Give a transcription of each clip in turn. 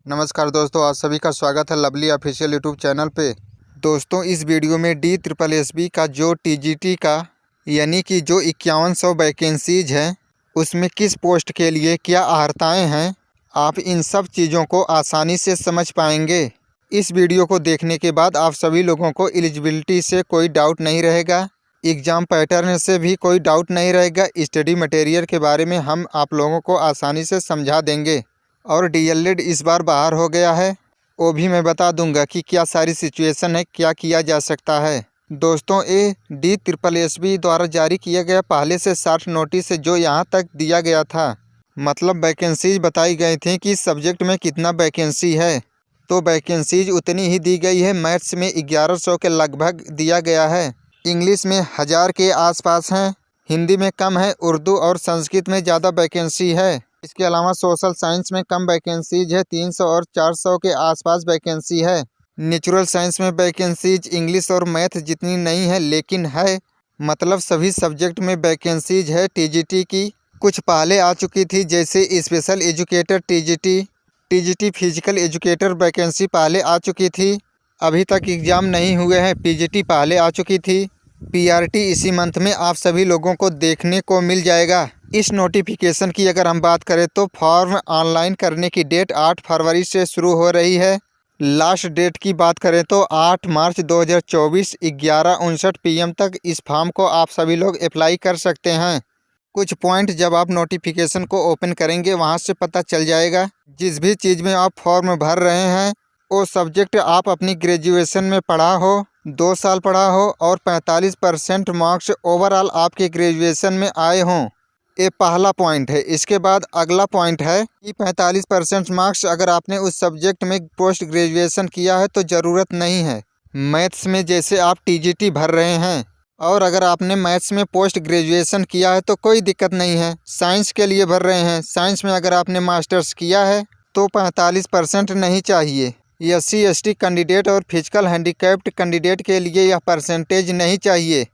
नमस्कार दोस्तों, आप सभी का स्वागत है लवली ऑफिशियल यूट्यूब चैनल पे। दोस्तों, इस वीडियो में DSSB का जो TGT का यानी कि जो 5100 वैकेंसीज हैं, उसमें किस पोस्ट के लिए क्या अर्हताएँ हैं, आप इन सब चीज़ों को आसानी से समझ पाएंगे। इस वीडियो को देखने के बाद आप सभी लोगों को एलिजिबिलिटी से कोई डाउट नहीं रहेगा, एग्ज़ाम पैटर्न से भी कोई डाउट नहीं रहेगा। स्टडी मटेरियल के बारे में हम आप लोगों को आसानी से समझा देंगे। और DLED इस बार बाहर हो गया है, वो भी मैं बता दूंगा कि क्या सारी सिचुएशन है, क्या किया जा सकता है। दोस्तों, ये DSSB द्वारा जारी किया गया पहले से 60 नोटिस है जो यहाँ तक दिया गया था। मतलब वैकेंसीज बताई गई थी कि सब्जेक्ट में कितना वैकेंसी है, तो वैकेंसीज उतनी ही दी गई है। मैथ्स में 1100 के लगभग दिया गया है, इंग्लिश में 1000 के आसपास हैं, हिंदी में कम है, उर्दू और संस्कृत में ज़्यादा वैकेंसी है। इसके अलावा सोशल साइंस में कम वैकेंसीज है, 300 और 400 के आसपास वैकेंसी है। नेचुरल साइंस में वैकेंसीज इंग्लिश और मैथ जितनी नहीं है लेकिन है, मतलब सभी सब्जेक्ट में वैकेंसीज है। TGT की कुछ पहले आ चुकी थी, जैसे special educator TGT physical educator vacancy पहले आ चुकी थी, अभी तक एग्ज़ाम नहीं हुए हैं। PGT पहले आ चुकी थी। PRT इसी मंथ में आप सभी लोगों को देखने को मिल जाएगा। इस नोटिफिकेशन की अगर हम बात करें तो फॉर्म ऑनलाइन करने की डेट 8 फरवरी से शुरू हो रही है। लास्ट डेट की बात करें तो 8 मार्च 2024 11:59 PM तक इस फॉर्म को आप सभी लोग अप्लाई कर सकते हैं। कुछ पॉइंट जब आप नोटिफिकेशन को ओपन करेंगे वहां से पता चल जाएगा। जिस भी चीज़ में आप फॉर्म भर रहे हैं वो सब्जेक्ट आप अपनी ग्रेजुएशन में पढ़ा हो, 2 साल पढ़ा हो और 45% मार्क्स ओवरऑल आपके ग्रेजुएशन में आए हों, ये पहला पॉइंट है। इसके बाद अगला पॉइंट है कि 45% मार्क्स अगर आपने उस सब्जेक्ट में पोस्ट ग्रेजुएशन किया है तो ज़रूरत नहीं है। मैथ्स में जैसे आप TGT भर रहे हैं और अगर आपने मैथ्स में पोस्ट ग्रेजुएशन किया है तो कोई दिक्कत नहीं है। साइंस के लिए भर रहे हैं, साइंस में अगर आपने मास्टर्स किया है तो 45% नहीं चाहिए। SC ST कैंडिडेट और फिजिकल हैंडीकैप्ड कैंडिडेट के लिए यह परसेंटेज नहीं चाहिए।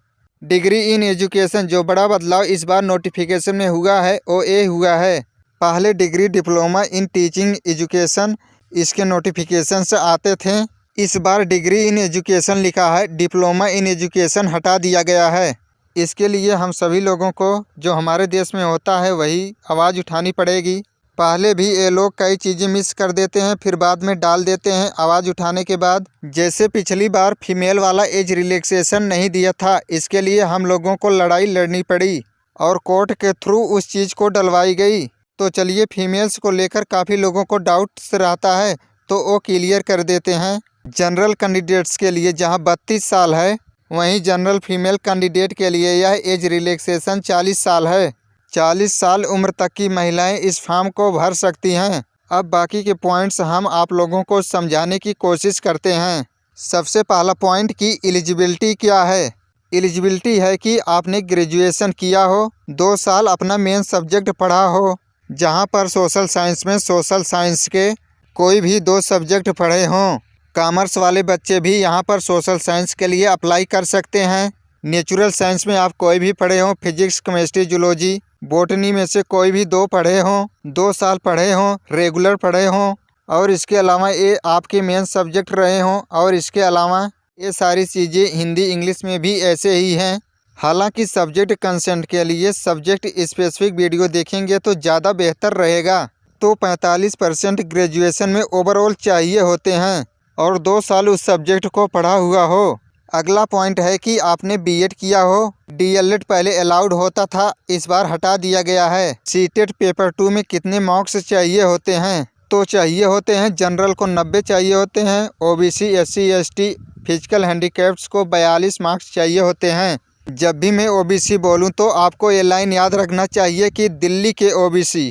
डिग्री इन एजुकेशन, जो बड़ा बदलाव इस बार नोटिफिकेशन में हुआ है वो ये हुआ है। पहले degree diploma in teaching education इसके नोटिफिकेशन से आते थे, इस बार डिग्री इन एजुकेशन लिखा है, डिप्लोमा इन एजुकेशन हटा दिया गया है। इसके लिए हम सभी लोगों को जो हमारे देश में होता है वही आवाज़ उठानी पड़ेगी। पहले भी ये लोग कई चीज़ें मिस कर देते हैं, फिर बाद में डाल देते हैं आवाज़ उठाने के बाद। जैसे पिछली बार फीमेल वाला एज रिलैक्सेशन नहीं दिया था, इसके लिए हम लोगों को लड़ाई लड़नी पड़ी और कोर्ट के थ्रू उस चीज़ को डलवाई गई। तो चलिए, फीमेल्स को लेकर काफ़ी लोगों को डाउट्स रहता है तो वो क्लियर कर देते हैं। जनरल कैंडिडेट्स के लिए जहाँ 32 साल है, वहीं जनरल फीमेल कैंडिडेट के लिए यह एज रिलैक्सेशन 40 साल है। 40 साल उम्र तक की महिलाएं इस फॉर्म को भर सकती हैं। अब बाकी के पॉइंट्स हम आप लोगों को समझाने की कोशिश करते हैं। सबसे पहला पॉइंट कि एलिजिबिलिटी क्या है। एलिजिबिलिटी है कि आपने ग्रेजुएशन किया हो, 2 साल अपना मेन सब्जेक्ट पढ़ा हो। जहां पर सोशल साइंस में सोशल साइंस के कोई भी 2 सब्जेक्ट पढ़े हों। कॉमर्स वाले बच्चे भी यहां पर सोशल साइंस के लिए अप्लाई कर सकते हैं। नेचुरल साइंस में आप कोई भी पढ़े हों, फिजिक्स केमिस्ट्री जूलॉजी बॉटनी में से कोई भी 2 पढ़े हों, 2 साल पढ़े हों, रेगुलर पढ़े हों और इसके अलावा ये आपके मेन सब्जेक्ट रहे हों, और इसके अलावा ये सारी चीज़ें हिंदी इंग्लिश में भी ऐसे ही हैं। हालांकि सब्जेक्ट कंसेंट के लिए सब्जेक्ट स्पेसिफिक वीडियो देखेंगे तो ज़्यादा बेहतर रहेगा। तो 45% ग्रेजुएशन में ओवरऑल चाहिए होते हैं और 2 साल उस सब्जेक्ट को पढ़ा हुआ हो। अगला पॉइंट है कि आपने BEd किया हो। DLED पहले अलाउड होता था, इस बार हटा दिया गया है। सीटेट पेपर 2 में कितने मार्क्स चाहिए होते हैं, तो चाहिए होते हैं जनरल को 90 चाहिए होते हैं, OBC SC ST फिजिकल हैंडीकैप्ड्स को 42 मार्क्स चाहिए होते हैं। जब भी मैं OBC बोलूं तो आपको ये लाइन याद रखना चाहिए कि दिल्ली के OBC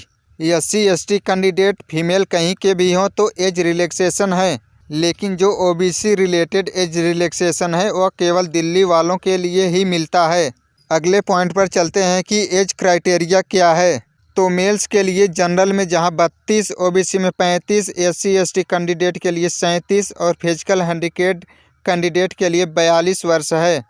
SC ST candidate female कहीं के भी हों तो एज रिलैक्सेशन है, लेकिन जो OBC रिलेटेड एज रिलैक्सेशन है वह केवल दिल्ली वालों के लिए ही मिलता है। अगले पॉइंट पर चलते हैं कि एज क्राइटेरिया क्या है। तो मेल्स के लिए जनरल में जहां 32, OBC में 35, SC ST कैंडिडेट के लिए 37 और फिजिकल हैंडीकैप्ड कैंडिडेट के लिए 42 वर्ष है।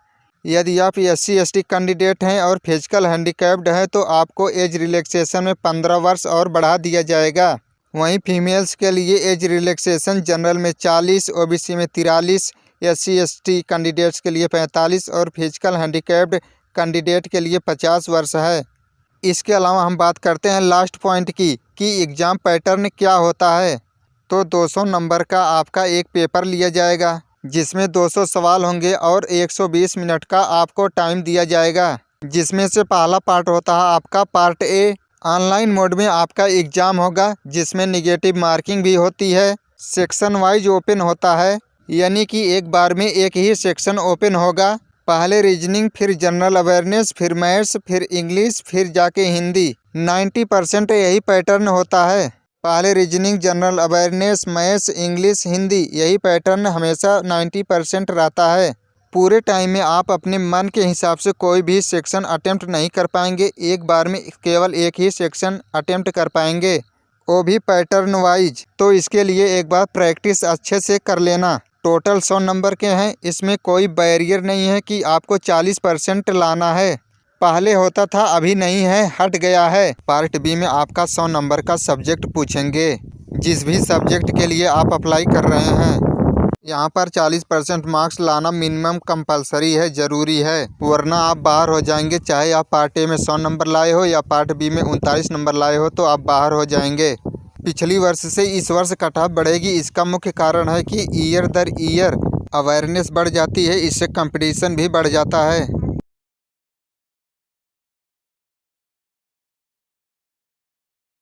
यदि आप SC ST कैंडिडेट हैं और फिजिकल हैंडीकैप्ड है तो आपको एज रिलैक्सेशन में 15 वर्ष और बढ़ा दिया जाएगा। वहीं फीमेल्स के लिए एज रिलैक्सेशन जनरल में 40, ओबीसी में 43, SC/ST कैंडिडेट्स के लिए 45 और फिजिकल हैंडीकैप्ड कैंडिडेट के लिए 50 वर्ष है। इसके अलावा हम बात करते हैं लास्ट पॉइंट की कि एग्ज़ाम पैटर्न क्या होता है। तो 200 नंबर का आपका एक पेपर लिया जाएगा जिसमें 200 सवाल होंगे और 120 मिनट का आपको टाइम दिया जाएगा, जिसमें से पहला पार्ट होता है आपका पार्ट ए। ऑनलाइन मोड में आपका एग्ज़ाम होगा जिसमें नेगेटिव मार्किंग भी होती है। सेक्शन वाइज ओपन होता है, यानी कि एक बार में एक ही सेक्शन ओपन होगा। पहले रीजनिंग, फिर जनरल अवेयरनेस, फिर मैथ्स, फिर इंग्लिश, फिर जाके हिंदी। 90% यही पैटर्न होता है। पहले reasoning, general awareness, maths, English, Hindi, यही पैटर्न हमेशा 90% रहता है। पूरे टाइम में आप अपने मन के हिसाब से कोई भी सेक्शन अटेम्प्ट नहीं कर पाएंगे। एक बार में केवल एक ही सेक्शन अटेम्प्ट कर पाएंगे, वो भी पैटर्न वाइज। तो इसके लिए एक बार प्रैक्टिस अच्छे से कर लेना। टोटल 100 नंबर के हैं, इसमें कोई बैरियर नहीं है कि आपको 40% लाना है। पहले होता था, अभी नहीं है, हट गया है। पार्ट बी में आपका 100 नंबर का सब्जेक्ट पूछेंगे, जिस भी सब्जेक्ट के लिए आप अप्लाई कर रहे हैं। यहाँ पर 40% मार्क्स लाना मिनिमम कंपलसरी है, ज़रूरी है, वरना आप बाहर हो जाएंगे। चाहे आप पार्ट ए में 100 नंबर लाए हो या पार्ट बी में 39 नंबर लाए हो, तो आप बाहर हो जाएंगे। पिछली वर्ष से इस वर्ष कट ऑफ बढ़ेगी। इसका मुख्य कारण है कि ईयर दर ईयर अवेयरनेस बढ़ जाती है, इससे कंपटीशन भी बढ़ जाता है।